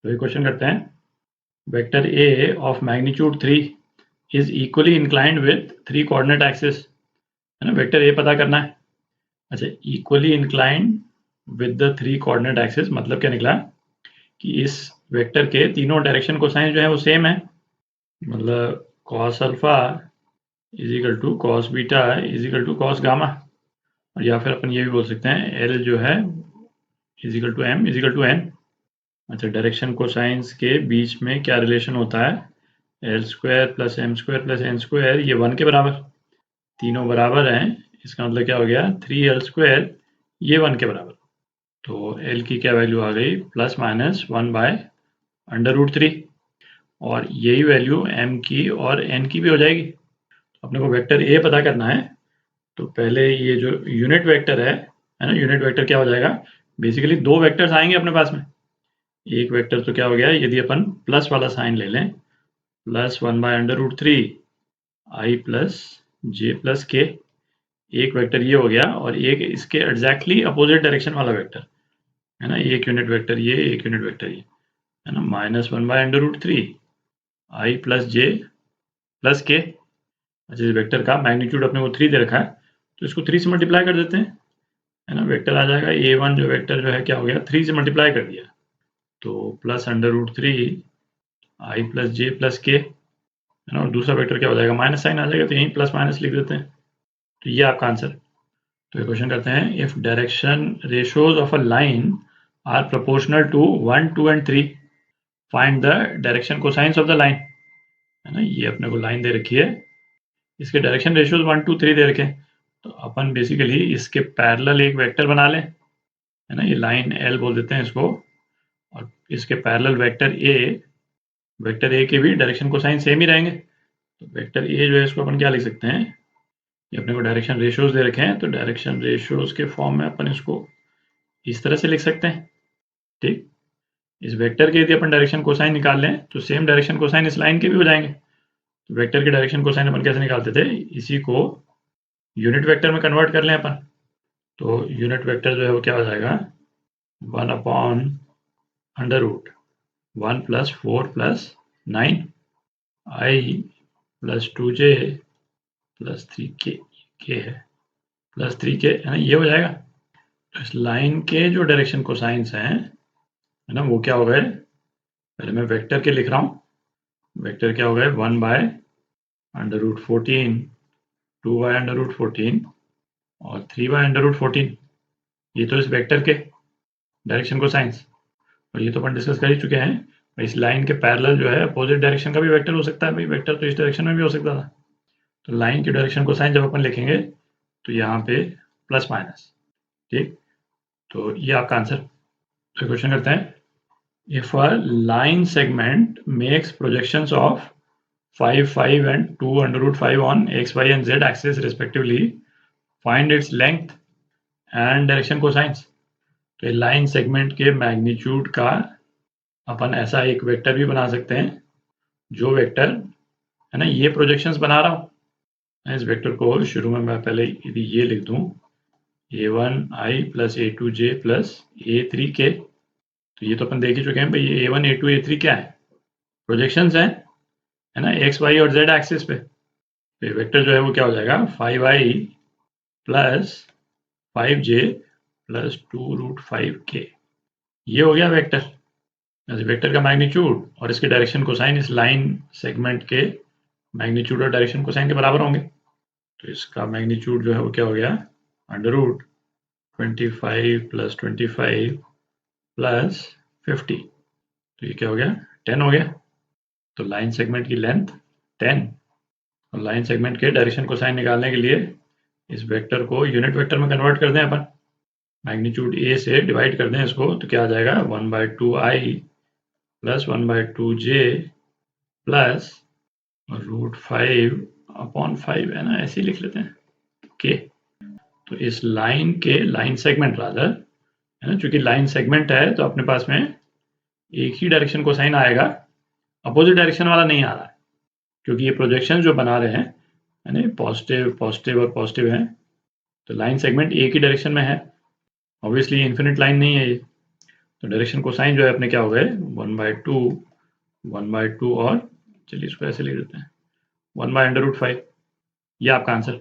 तो ये क्वेश्चन करते हैं, vector A of magnitude 3 is equally inclined with 3 coordinate axis, है ना। वेक्टर ए पता करना है। अच्छा, equally inclined with the 3 coordinate axis मतलब क्या निकला कि इस वेक्टर के तीनों डायरेक्शन कोसाइन जो है वो सेम है, मतलब cos alpha is equal to cos beta is equal to cos gamma. और या फिर अपन ये भी बोल सकते हैं एल जो है is equal to M is equal to N. अच्छा, डायरेक्शन कोसाइंस के बीच में क्या रिलेशन होता है, L square plus M square plus N square, ये 1 के बराबर, तीनों बराबर हैं, इसका मतलब क्या हो गया 3l स्क्वायर, ये 1 के बराबर। तो l की क्या वैल्यू आ गई, plus minus 1 by under root 3, और यही वैल्यू m की और n की भी हो जाएगी। अपने को वेक्टर a पता करना है, तो पहले ये जो यूनिट वेक्टर है ना, यूनिट वेक्टर क्या हो जाएगा, बेसिकली 2 वेक्टर्स आएंगे अपने पास में। एक वेक्टर तो क्या हो गया, यदि अपन प्लस वाला साइन ले लें, plus 1 by under root 3 I plus J plus K, एक वेक्टर ये हो गया, और एक इसके एग्जैक्टली अपोजिट डायरेक्शन वाला वेक्टर है ना, एक यूनिट वेक्टर ये, एक यूनिट वेक्टर ये, है ना, minus 1 by under root 3 I plus J plus K. अच्छा, इस वेक्टर का मैग्नीट्यूड अपने को 3 दे रखा है, तो इसको 3 से मल्टीप्लाई कर देते हैं, है ना। वेक्टर आ जाएगा a1 जो वेक्टर जो है क्या हो गया, 3 से मल्टीप्लाई कर दिया, तो plus under root 3 I plus J plus के, है ना। और दूसरा वेक्टर क्या हो जाएगा, माइनस साइन आ जाएगा, तो यहीं प्लस माइनस लिख देते हैं, तो ये आपका आंसर। तो ये क्वेश्चन करते हैं, if direction ratios of a line are proportional to 1, 2 and 3, find the direction cosines of the line, है ना। ये अपने को लाइन दे रखी है, इसके डायरेक्शन रेशियोज 1, 2, 3 दे रखे हैं, तो अपन बेसिकली इसके पैरेलल एक वेक्टर बना लें, है ना। ये लाइन L बोल देते हैं इसको, और इसके पैरेलल वेक्टर ए के भी डायरेक्शन कोसाइन सेम ही रहेंगे। तो वेक्टर ए जो है इसको अपन क्या लिख सकते हैं, ये अपने को डायरेक्शन रेशियोज दे रखे हैं, तो डायरेक्शन रेशियोज के फॉर्म में अपन इसको इस तरह से लिख सकते हैं, ठीक। इस वेक्टर के यदि अपन डायरेक्शन कोसाइन निकाल लें, तो सेम डायरेक्शन कोसाइन इस लाइन के भी हो जाएंगे। तो वेक्टर के डायरेक्शन कोसाइन अपन कैसे निकालते थे, इसी को यूनिट वेक्टर में कन्वर्ट कर लें अपन, तो यूनिट वेक्टर जो है वो क्या हो जाएगा, 1 upon under root 1 plus 4 plus 9 I plus 2j plus 3k, के है प्लस 3k, है ना, ये हो जाएगा। तो इस लाइन के जो डायरेक्शन कोसाइंस हैं, है ना, वो क्या हो गए, पहले मैं वेक्टर के लिख रहा हूँ, वेक्टर क्या हो गए, 1 by under root 14, 2 by under root 14 और 3 बाय अंडर रूट 14, ये तो इस वेक्टर के डायरेक्शन कोसाइंस। और ये तो अपन डिस्कस कर ही चुके हैं, इस लाइन के पैरेलल जो है अपोजिट डायरेक्शन का भी वेक्टर हो सकता है, भाई वेक्टर तो इस डायरेक्शन में भी हो सकता था। तो लाइन की डायरेक्शन कोसाइन जब अपन लिखेंगे तो यहाँ पे प्लस माइनस, ठीक। तो ये आपका आंसर। तो क्वेश्चन करते हैं, if a line segment makes projections of 5, 5 and 2 under root 5 on x, y and z axis respectively, find its length and direction cosines। तो लाइन सेगमेंट के मैग्नीट्यूड का अपन ऐसा एक वेक्टर भी बना सकते हैं, जो वेक्टर, है ना, ये प्रोजेक्शंस बना रहा हूँ। इस वेक्टर को शुरू में मैं पहले यदि ये लिख दूँ, a1i plus a2j plus a3k, तो ये तो अपन देख ही चुके हैं भाई, ये a1, a2, a3 क्या है, प्रोजेक्शंस हैं, है ना, x, y और z एक्सिस पे। तो वेक्टर जो है वो क्या हो जाएगा, 5i plus 5j plus 2 root 5k, ये हो गया वेक्टर, वेक्टर का मैग्नीट्यूड, और इसके डायरेक्शन कोसाइन इस लाइन सेगमेंट के मैग्नीट्यूड और डायरेक्शन कोसाइन के बराबर होंगे। तो इसका मैग्नीट्यूड जो है वो क्या हो गया, अंडर रूट 25 प्लस 25 प्लस 50, तो ये क्या हो गया, 10 हो गया। तो लाइन सेगमेंट की लेंथ 10, और लाइन सेगमेंट के डायरेक्शन कोसाइन निकालने के लिए इस वेक्टर को यूनिट वेक्टर में कन्वर्ट कर दें अपन, मैग्नीट्यूड a से डिवाइड कर दें इसको, तो क्या आ जाएगा, 1/2i plus 1/2j plus root 5 upon 5, है ना, ऐसे ही लिख लेते हैं, ओके। तो इस लाइन के लाइन सेगमेंट रादर, है ना, चूंकि लाइन सेगमेंट है तो अपने पास में एक ही डायरेक्शन कोसाइन आएगा, अपोजिट डायरेक्शन वाला नहीं आ रहा है, क्योंकि ये प्रोजेक्शन जो बना रहे हैं, है ना, पॉजिटिव पॉजिटिव और पॉजिटिव है, तो लाइन सेगमेंट एक ही डायरेक्शन में है, ऑब्वियसली इन्फिनिट लाइन नहीं है ये, तो डायरेक्शन कोसाइन जो है अपने क्या हो गए 1/2 और चलिए इसको ऐसे ले लेते हैं 1/√5। ये आपका आंसर।